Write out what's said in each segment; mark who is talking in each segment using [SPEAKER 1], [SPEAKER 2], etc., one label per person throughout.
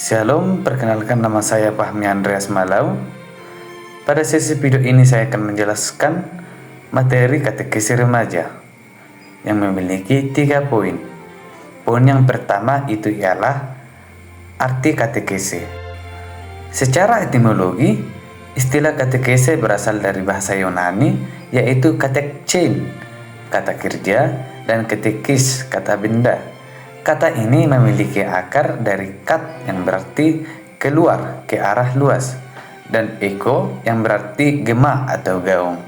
[SPEAKER 1] Shalom, perkenalkan nama saya Fahmi Andreas Malau. Pada sesi video ini saya akan menjelaskan materi katekesi remaja yang memiliki 3 poin. Poin yang pertama itu ialah arti katekesi. Secara etimologi, istilah katekesi berasal dari bahasa Yunani, yaitu katekchein, kata kerja, dan katekis, kata benda. Kata ini memiliki akar dari kat yang berarti keluar, ke arah luas, dan eko yang berarti gema atau gaung.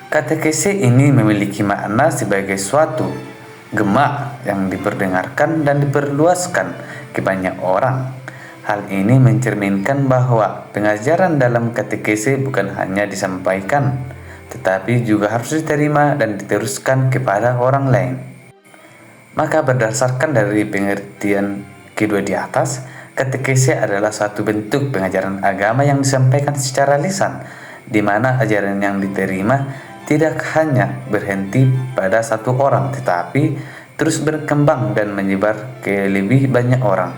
[SPEAKER 1] Katekesi ini memiliki makna sebagai suatu gema yang diperdengarkan dan diperluaskan ke banyak orang. Hal ini mencerminkan bahwa pengajaran dalam katekesi bukan hanya disampaikan, tetapi juga harus diterima dan diteruskan kepada orang lain. Maka berdasarkan dari pengertian kedua di atas, katekesi adalah suatu bentuk pengajaran agama yang disampaikan secara lisan, di mana ajaran yang diterima tidak hanya berhenti pada satu orang, tetapi terus berkembang dan menyebar ke lebih banyak orang.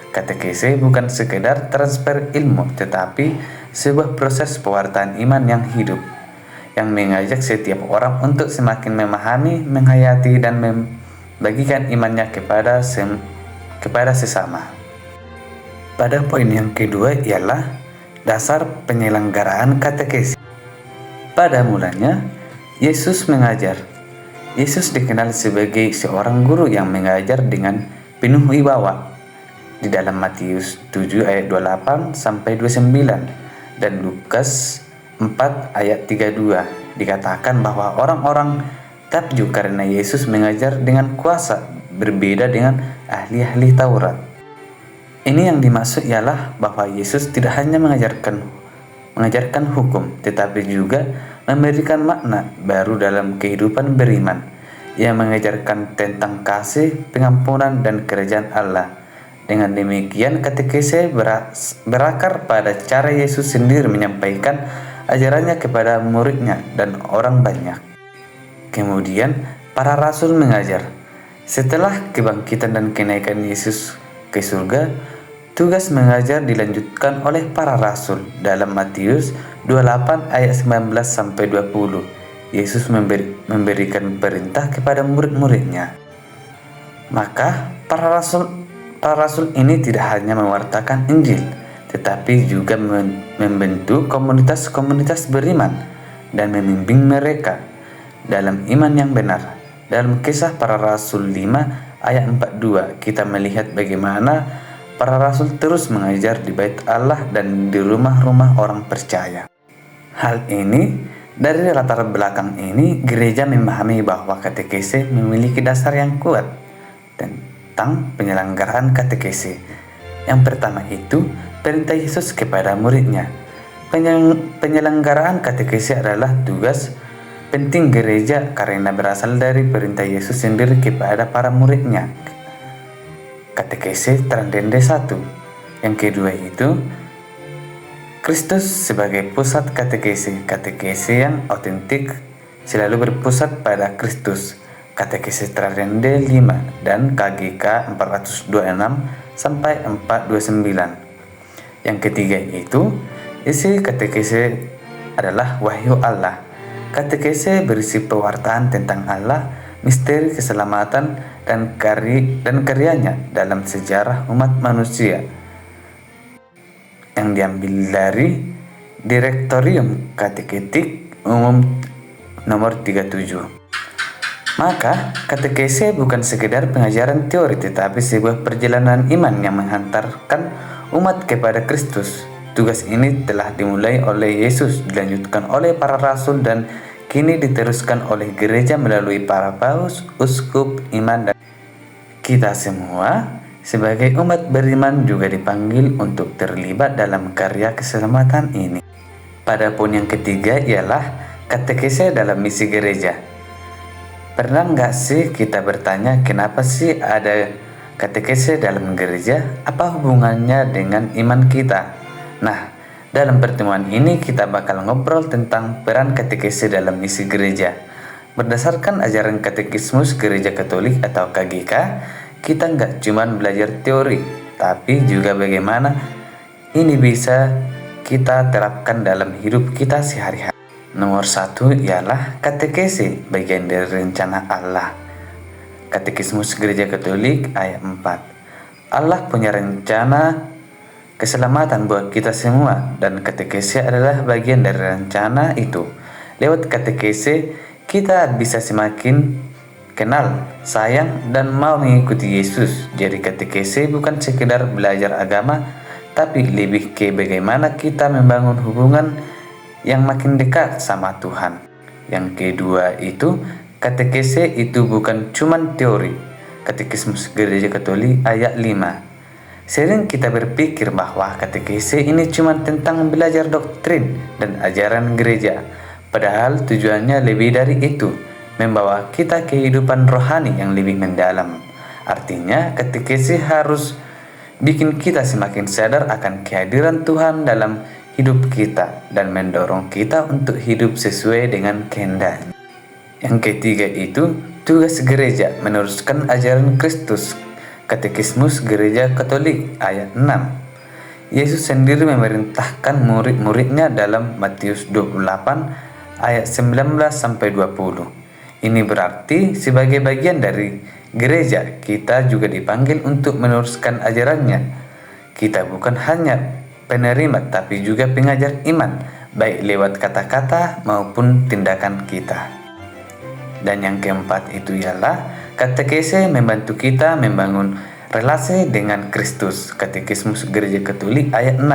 [SPEAKER 1] Katekesi bukan sekedar transfer ilmu, tetapi sebuah proses pewartaan iman yang hidup, yang mengajak setiap orang untuk semakin memahami, menghayati, dan bagikan imannya kepada sesama. Pada poin yang kedua ialah dasar penyelenggaraan katekesi. Pada mulanya, Yesus mengajar. Yesus dikenal sebagai seorang guru yang mengajar dengan penuh wibawa. Di dalam Matius 7 ayat 28 sampai 29 dan Lukas 4 ayat 32 dikatakan bahwa orang-orang takjub karena Yesus mengajar dengan kuasa, berbeda dengan ahli-ahli Taurat. Ini yang dimaksud ialah bahwa Yesus tidak hanya mengajarkan hukum, tetapi juga memberikan makna baru dalam kehidupan beriman. Ia mengajarkan tentang kasih, pengampunan, dan kerajaan Allah. Dengan demikian, katekesi berakar pada cara Yesus sendiri menyampaikan ajarannya kepada muridnya dan orang banyak. Kemudian, para rasul mengajar. Setelah kebangkitan dan kenaikan Yesus ke surga, tugas mengajar dilanjutkan oleh para rasul. Dalam Matius 28 ayat 19 sampai 20, Yesus memberikan perintah kepada murid-muridnya. Maka para rasul ini tidak hanya mewartakan Injil, tetapi juga membentuk komunitas-komunitas beriman dan membimbing mereka dalam iman yang benar. Dalam Kisah Para Rasul 5 ayat 42 kita melihat bagaimana para rasul terus mengajar di bait Allah dan di rumah-rumah orang percaya. Hal ini, dari latar belakang ini, gereja memahami bahwa katekesi memiliki dasar yang kuat tentang penyelenggaraan katekesi. Yang pertama itu perintah Yesus kepada muridnya. Penyelenggaraan katekesi adalah tugas penting gereja karena berasal dari perintah Yesus sendiri kepada para muridnya. Katekesi Trandende 1. Yang kedua itu Kristus sebagai pusat katekesi. Katekesi yang otentik selalu berpusat pada Kristus. Katekesi Trandende 5 dan KGK 426 sampai 429. Yang ketiga itu isi katekesi adalah wahyu Allah. Katekesi berisi pewartaan tentang Allah, misteri keselamatan, dan karyanya dalam sejarah umat manusia, yang diambil dari Direktorium Kateketik Umum nomor 37. Maka, katekesi bukan sekedar pengajaran teori, tetapi sebuah perjalanan iman yang menghantarkan umat kepada Kristus. Tugas ini telah dimulai oleh Yesus, dilanjutkan oleh para rasul, dan kini diteruskan oleh gereja melalui para paus, uskup, iman, dan kita semua sebagai umat beriman juga dipanggil untuk terlibat dalam karya keselamatan ini. Pada poin yang ketiga ialah katekesi dalam misi gereja. Pernah nggak sih kita bertanya kenapa sih ada katekesi dalam gereja? Apa hubungannya dengan iman kita? Nah, dalam pertemuan ini kita bakal ngobrol tentang peran katekesi dalam misi gereja. Berdasarkan ajaran Katekismus Gereja Katolik atau KGK, kita nggak cuma belajar teori, tapi juga bagaimana ini bisa kita terapkan dalam hidup kita sehari-hari. Nomor 1 ialah katekese, bagian dari rencana Allah. Katekismus Gereja Katolik ayat 4. Allah punya rencana keselamatan buat kita semua, dan katekese adalah bagian dari rencana itu. Lewat katekese kita bisa semakin kenal, sayang, dan mau mengikuti Yesus. Jadi katekese bukan sekedar belajar agama, tapi lebih ke bagaimana kita membangun hubungan yang makin dekat sama Tuhan. Yang kedua itu, katekese itu bukan cuman teori. Katekismus Gereja Katolik ayat 5. Sering kita berpikir bahwa katekese ini cuma tentang belajar doktrin dan ajaran gereja. Padahal tujuannya lebih dari itu, membawa kita kehidupan rohani yang lebih mendalam. Artinya, katekese harus bikin kita semakin sadar akan kehadiran Tuhan dalam hidup kita dan mendorong kita untuk hidup sesuai dengan kehendaknya. Yang ketiga itu, tugas gereja meneruskan ajaran Kristus. Katekismus Gereja Katolik ayat 6. Yesus sendiri memerintahkan murid-muridnya dalam Matius 28 ayat 19-20. Ini berarti sebagai bagian dari gereja, kita juga dipanggil untuk meneruskan ajarannya. Kita bukan hanya penerima, tapi juga pengajar iman, baik lewat kata-kata maupun tindakan kita. Dan yang keempat itu ialah katekese membantu kita membangun relasi dengan Kristus. Katekismus Gereja Katolik ayat 6.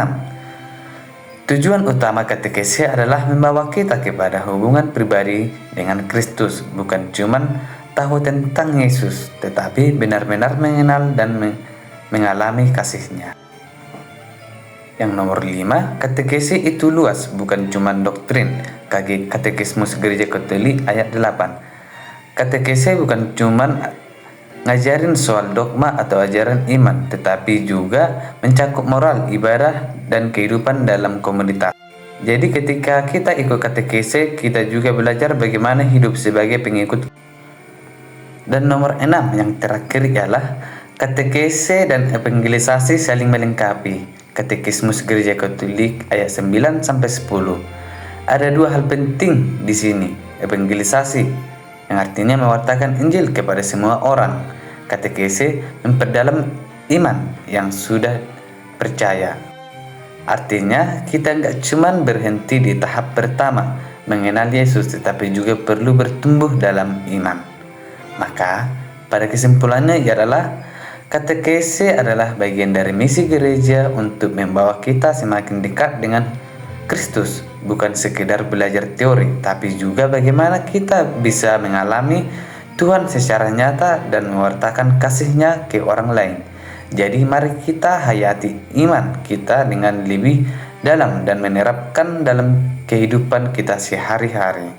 [SPEAKER 1] Tujuan utama katekese adalah membawa kita kepada hubungan pribadi dengan Kristus, bukan cuman tahu tentang Yesus, tetapi benar-benar mengenal dan mengalami kasih-Nya. Yang nomor 5, katekese itu luas, bukan cuman doktrin. Katekismus Gereja Katolik ayat 8. Katekese bukan cuman ngajarin soal dogma atau ajaran iman, tetapi juga mencakup moral, ibadah, dan kehidupan dalam komunitas. Jadi ketika kita ikut katekese, kita juga belajar bagaimana hidup sebagai pengikut. Dan nomor 6 yang terakhir ialah katekese dan evangelisasi saling melengkapi. Katekismus Gereja Katolik ayat 9-10. Ada dua hal penting di sini. Evangelisasi yang artinya mewartakan Injil kepada semua orang. Katekese memperdalam iman yang sudah percaya. Artinya kita nggak cuman berhenti di tahap pertama mengenal Yesus, tetapi juga perlu bertumbuh dalam iman. Maka pada kesimpulannya ialah katekese adalah bagian dari misi gereja untuk membawa kita semakin dekat dengan Kristus, bukan sekedar belajar teori, tapi juga bagaimana kita bisa mengalami Tuhan secara nyata dan mewartakan kasih-Nya ke orang lain. Jadi mari kita hayati iman kita dengan lebih dalam dan menerapkan dalam kehidupan kita sehari-hari.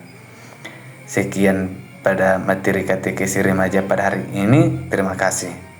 [SPEAKER 1] Sekian pada materi katekese remaja pada hari ini. Terima kasih.